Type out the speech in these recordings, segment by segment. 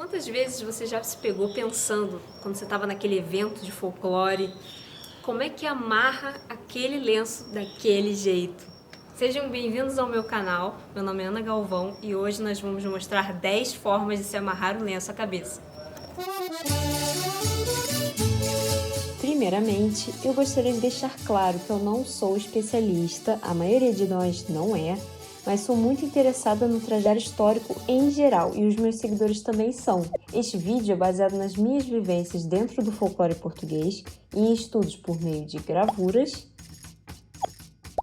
Quantas vezes você já se pegou pensando, quando você estava naquele evento de folclore, como é que amarra aquele lenço daquele jeito? Sejam bem-vindos ao meu canal, meu nome é Ana Galvão e hoje nós vamos mostrar 10 formas de se amarrar o lenço à cabeça. Primeiramente, eu gostaria de deixar claro que eu não sou especialista, a maioria de nós não é, mas sou muito interessada no trajeto histórico em geral e os meus seguidores também são. Este vídeo é baseado nas minhas vivências dentro do folclore português e em estudos por meio de gravuras,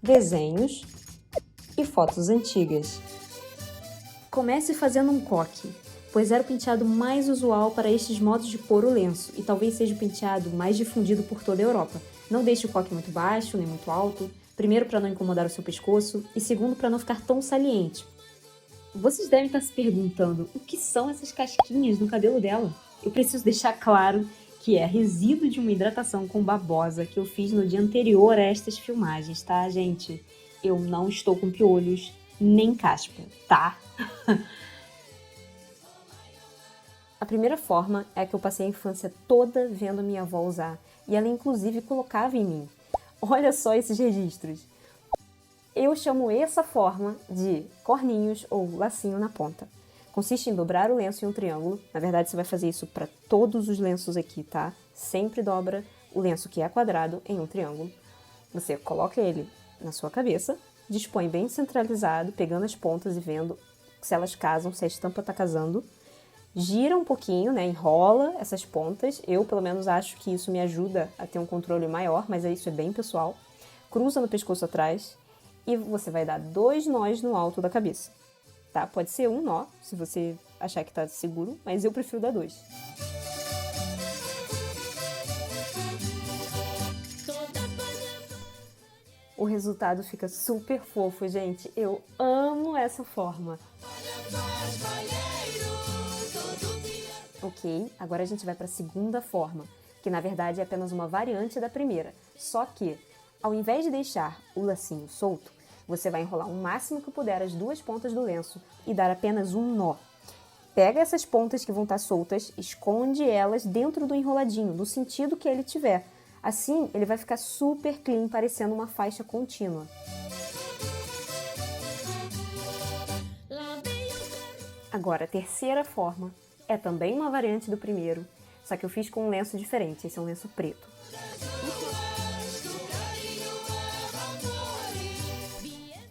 desenhos e fotos antigas. Comece fazendo um coque, pois era o penteado mais usual para estes modos de pôr o lenço e talvez seja o penteado mais difundido por toda a Europa. Não deixe o coque muito baixo nem muito alto, primeiro para não incomodar o seu pescoço e segundo para não ficar tão saliente. Vocês devem estar se perguntando o que são essas casquinhas no cabelo dela? Eu preciso deixar claro que é resíduo de uma hidratação com babosa que eu fiz no dia anterior a estas filmagens, tá, gente? Eu não estou com piolhos nem caspa, tá? A primeira forma é a que eu passei a infância toda vendo minha avó usar, e ela inclusive colocava em mim. Olha só esses registros. Eu chamo essa forma de corninhos ou lacinho na ponta. Consiste em dobrar o lenço em um triângulo. Na verdade, você vai fazer isso para todos os lenços aqui, tá? Sempre dobra o lenço que é quadrado em um triângulo. Você coloca ele na sua cabeça, dispõe bem centralizado, pegando as pontas e vendo se elas casam, se a estampa está casando. Gira um pouquinho, né? Enrola essas pontas. Eu, pelo menos, acho que isso me ajuda a ter um controle maior, mas isso é bem pessoal. Cruza no pescoço atrás e você vai dar 2 nós no alto da cabeça, tá? Pode ser um nó, se você achar que tá seguro, mas eu prefiro dar 2. O resultado fica super fofo, gente. Eu amo essa forma. Ok, agora a gente vai para a segunda forma, que na verdade é apenas uma variante da primeira. Só que, ao invés de deixar o lacinho solto, você vai enrolar o máximo que puder as 2 pontas do lenço e dar apenas um nó. Pega essas pontas que vão estar soltas, esconde elas dentro do enroladinho, no sentido que ele tiver. Assim, ele vai ficar super clean, parecendo uma faixa contínua. Agora, a terceira forma é também uma variante do primeiro, só que eu fiz com um lenço diferente, esse é um lenço preto.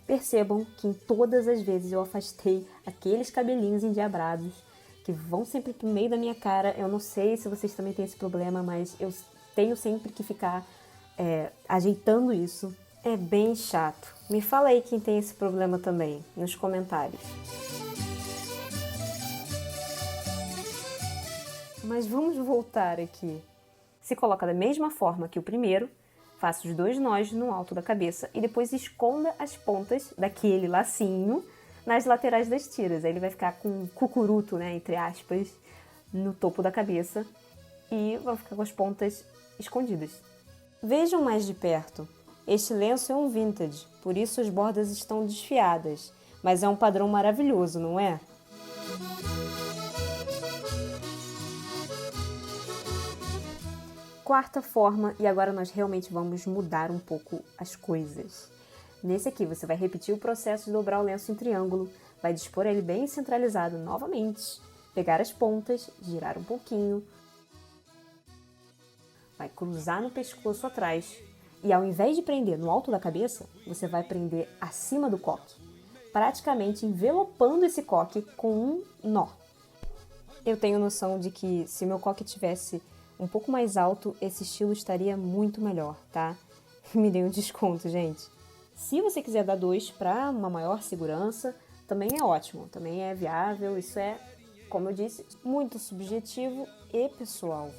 Percebam que em todas as vezes eu afastei aqueles cabelinhos endiabrados que vão sempre pro meio da minha cara. Eu não sei se vocês também têm esse problema, mas eu tenho sempre que ficar ajeitando isso. É bem chato. Me fala aí quem tem esse problema também, nos comentários. Mas vamos voltar aqui. Se coloca da mesma forma que o primeiro, faça os 2 nós no alto da cabeça e depois esconda as pontas daquele lacinho nas laterais das tiras. Aí ele vai ficar com um cucuruto, né, entre aspas, no topo da cabeça e vai ficar com as pontas escondidas. Vejam mais de perto. Este lenço é um vintage, por isso as bordas estão desfiadas, mas é um padrão maravilhoso, não é? Quarta forma, e agora nós realmente vamos mudar um pouco as coisas. Nesse aqui você vai repetir o processo de dobrar o lenço em triângulo, vai dispor ele bem centralizado novamente, pegar as pontas, girar um pouquinho, vai cruzar no pescoço atrás e ao invés de prender no alto da cabeça, você vai prender acima do coque, praticamente envelopando esse coque com um nó. Eu tenho noção de que se meu coque tivesse um pouco mais alto, esse estilo estaria muito melhor, tá? Me dê um desconto, gente. Se você quiser dar 2 para uma maior segurança, também é ótimo, também é viável, isso é, como eu disse, muito subjetivo e pessoal.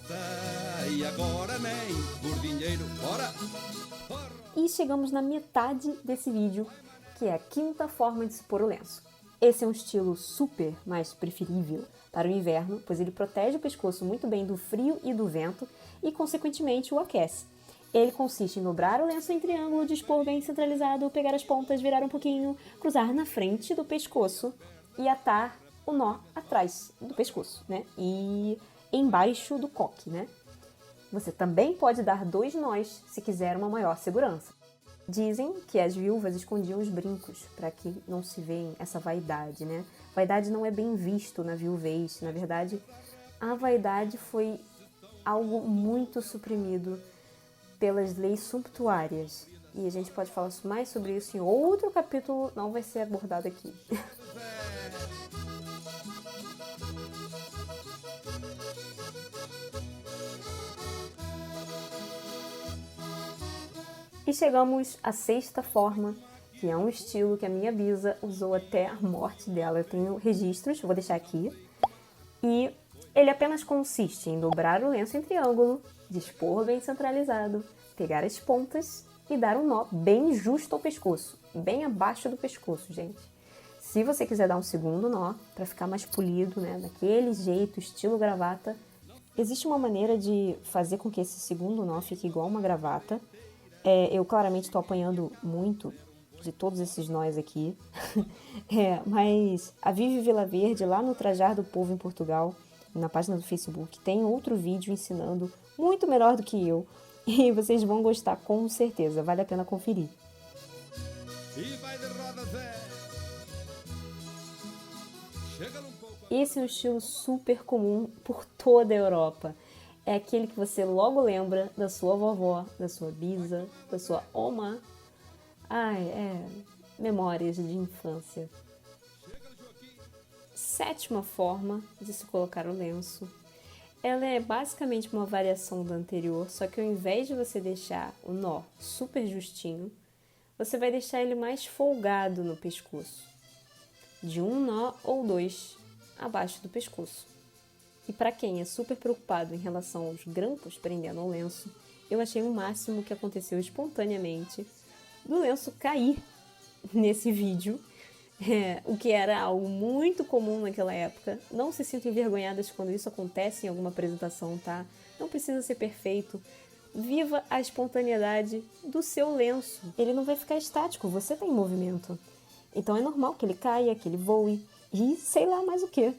E chegamos na metade desse vídeo, que é a quinta forma de se pôr o lenço. Esse é um estilo super mais preferível para o inverno, pois ele protege o pescoço muito bem do frio e do vento e, consequentemente, o aquece. Ele consiste em dobrar o lenço em triângulo, dispor bem centralizado, pegar as pontas, virar um pouquinho, cruzar na frente do pescoço e atar o nó atrás do pescoço, né? E embaixo do coque, né? Você também pode dar 2 nós se quiser uma maior segurança. Dizem que as viúvas escondiam os brincos para que não se veja essa vaidade, né? Vaidade não é bem visto na viuvez. Na verdade, a vaidade foi algo muito suprimido pelas leis sumptuárias. E a gente pode falar mais sobre isso em outro capítulo, não vai ser abordado aqui. E chegamos à 6ª forma, que é um estilo que a minha bisa usou até a morte dela. Eu tenho registros, vou deixar aqui. E ele apenas consiste em dobrar o lenço em triângulo, dispor bem centralizado, pegar as pontas e dar um nó bem justo ao pescoço, bem abaixo do pescoço, gente. Se você quiser dar um segundo nó, para ficar mais polido, né, daquele jeito, estilo gravata, existe uma maneira de fazer com que esse segundo nó fique igual uma gravata. Eu claramente estou apanhando muito de todos esses nós aqui, mas a Vivi Vilaverde, lá no Trajar do Povo em Portugal, na página do Facebook, tem outro vídeo ensinando muito melhor do que eu, e vocês vão gostar com certeza, vale a pena conferir. Esse é um estilo super comum por toda a Europa. É aquele que você logo lembra da sua vovó, da sua bisa, da sua oma. Memórias de infância. 7ª forma de se colocar o lenço. Ela é basicamente uma variação da anterior, só que ao invés de você deixar o nó super justinho, você vai deixar ele mais folgado no pescoço. De 1 nó ou 2 abaixo do pescoço. E para quem é super preocupado em relação aos grampos prendendo ao lenço, eu achei o máximo que aconteceu espontaneamente do lenço cair nesse vídeo, o que era algo muito comum naquela época. Não se sintam envergonhadas quando isso acontece em alguma apresentação, tá? Não precisa ser perfeito. Viva a espontaneidade do seu lenço. Ele não vai ficar estático, você está em movimento. Então é normal que ele caia, que ele voe e sei lá mais o que.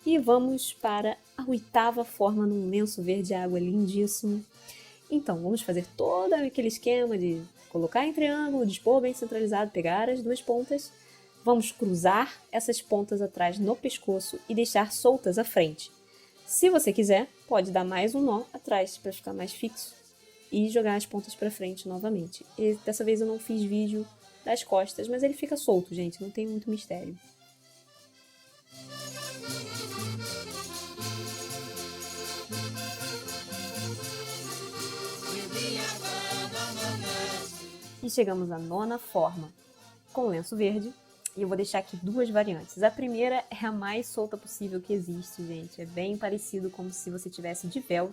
E vamos para a 8ª forma num lenço verde água lindíssimo. Então, vamos fazer todo aquele esquema de colocar em triângulo, dispor bem centralizado, pegar as 2 pontas. Vamos cruzar essas pontas atrás no pescoço e deixar soltas à frente. Se você quiser, pode dar mais um nó atrás para ficar mais fixo e jogar as pontas para frente novamente. E dessa vez eu não fiz vídeo das costas, mas ele fica solto, gente, não tem muito mistério. E chegamos à 9ª forma, com lenço verde. E eu vou deixar aqui 2 variantes. A primeira é a mais solta possível que existe, gente. É bem parecido como se você tivesse de véu,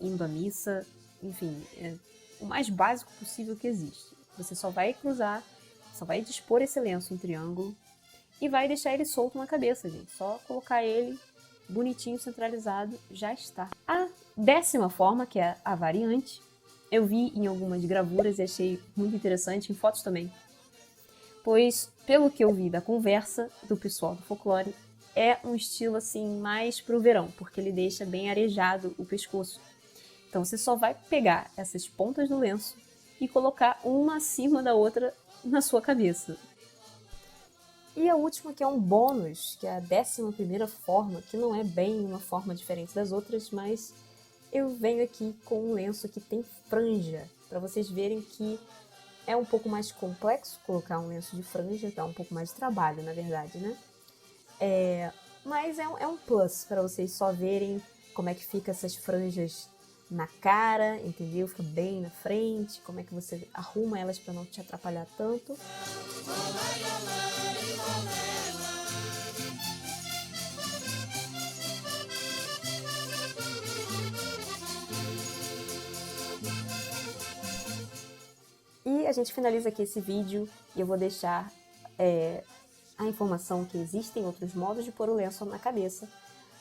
indo à missa. Enfim, é o mais básico possível que existe. Você só vai cruzar, só vai dispor esse lenço em triângulo e vai deixar ele solto na cabeça, gente. Só colocar ele bonitinho, centralizado, já está. A 10ª forma, que é a variante, eu vi em algumas gravuras e achei muito interessante, em fotos também. Pois, pelo que eu vi da conversa do pessoal do folclore, é um estilo assim mais pro verão, porque ele deixa bem arejado o pescoço. Então você só vai pegar essas pontas do lenço e colocar uma acima da outra na sua cabeça. E a última, que é um bônus, que é a 11ª forma, que não é bem uma forma diferente das outras, mas eu venho aqui com um lenço que tem franja, para vocês verem que é um pouco mais complexo colocar um lenço de franja, dá um pouco mais de trabalho, na verdade, né? Mas é um plus para vocês só verem como é que fica essas franjas na cara, entendeu? Fica bem na frente, como é que você arruma elas para não te atrapalhar tanto. E a gente finaliza aqui esse vídeo e eu vou deixar a informação que existem outros modos de pôr o lenço na cabeça,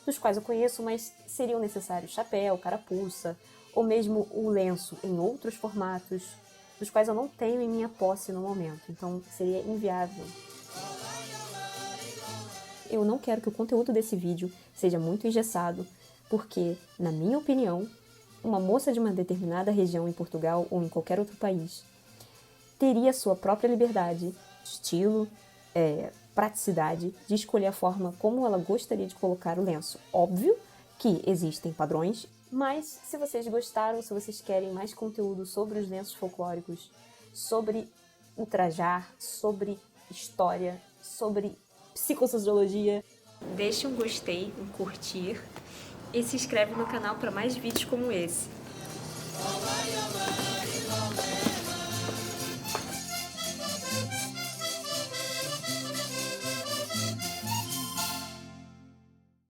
dos quais eu conheço, mas seriam necessários chapéu, carapuça, ou mesmo o lenço em outros formatos, dos quais eu não tenho em minha posse no momento, então seria inviável. eu não quero que o conteúdo desse vídeo seja muito engessado, porque, na minha opinião, uma moça de uma determinada região em Portugal ou em qualquer outro país teria sua própria liberdade, estilo, praticidade de escolher a forma como ela gostaria de colocar o lenço. Óbvio que existem padrões, mas se vocês gostaram, se vocês querem mais conteúdo sobre os lenços folclóricos, sobre ultrajar, sobre história, sobre psicossociologia, deixe um gostei, um curtir e se inscreve no canal para mais vídeos como esse.